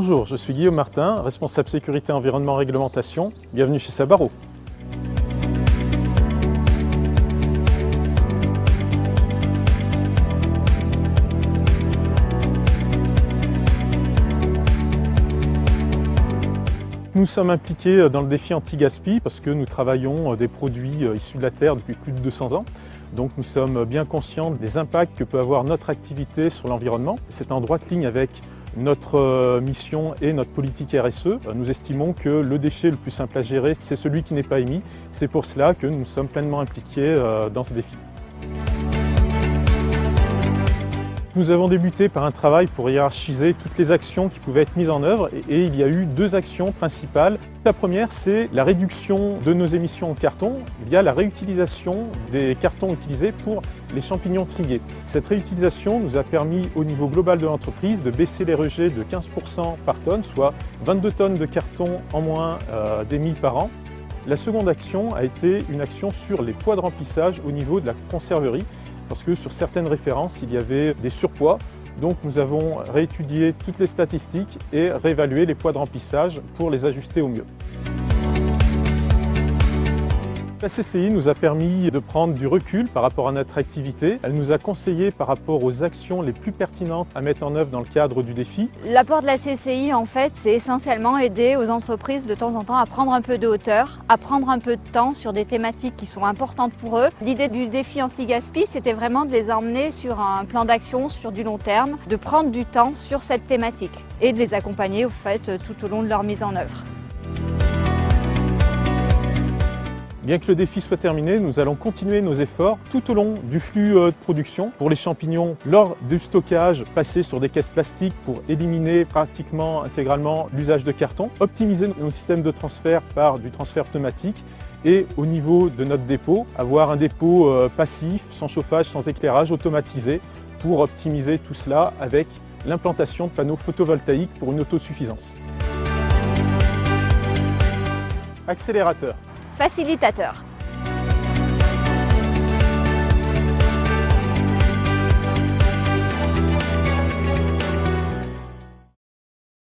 Bonjour, je suis Guillaume Martin, responsable sécurité environnement réglementation. Bienvenue chez Sabaro. Nous sommes impliqués dans le défi anti-gaspi parce que nous travaillons des produits issus de la terre depuis plus de 200 ans. Donc nous sommes bien conscients des impacts que peut avoir notre activité sur l'environnement. C'est en droite ligne avec notre mission et notre politique RSE. Nous estimons que le déchet le plus simple à gérer, c'est celui qui n'est pas émis. C'est pour cela que nous sommes pleinement impliqués dans ce défi. Nous avons débuté par un travail pour hiérarchiser toutes les actions qui pouvaient être mises en œuvre et il y a eu deux actions principales. La première, c'est la réduction de nos émissions en carton via la réutilisation des cartons utilisés pour les champignons trigués. Cette réutilisation nous a permis au niveau global de l'entreprise de baisser les rejets de 15% par tonne, soit 22 tonnes de carton en moins d'émis par an. La seconde action a été une action sur les poids de remplissage au niveau de la conserverie, parce que sur certaines références, il y avait des surpoids. Donc nous avons réétudié toutes les statistiques et réévalué les poids de remplissage pour les ajuster au mieux. La CCI nous a permis de prendre du recul par rapport à notre activité. Elle nous a conseillé par rapport aux actions les plus pertinentes à mettre en œuvre dans le cadre du défi. L'apport de la CCI, en fait, c'est essentiellement aider aux entreprises de temps en temps à prendre un peu de hauteur, à prendre un peu de temps sur des thématiques qui sont importantes pour eux. L'idée du défi anti-gaspi, c'était vraiment de les emmener sur un plan d'action sur du long terme, de prendre du temps sur cette thématique et de les accompagner au fait tout au long de leur mise en œuvre. Bien que le défi soit terminé, nous allons continuer nos efforts tout au long du flux de production. Pour les champignons, lors du stockage, passer sur des caisses plastiques pour éliminer pratiquement intégralement l'usage de carton, optimiser nos systèmes de transfert par du transfert pneumatique et au niveau de notre dépôt, avoir un dépôt passif, sans chauffage, sans éclairage, automatisé pour optimiser tout cela avec l'implantation de panneaux photovoltaïques pour une autosuffisance. Accélérateur. Facilitateur.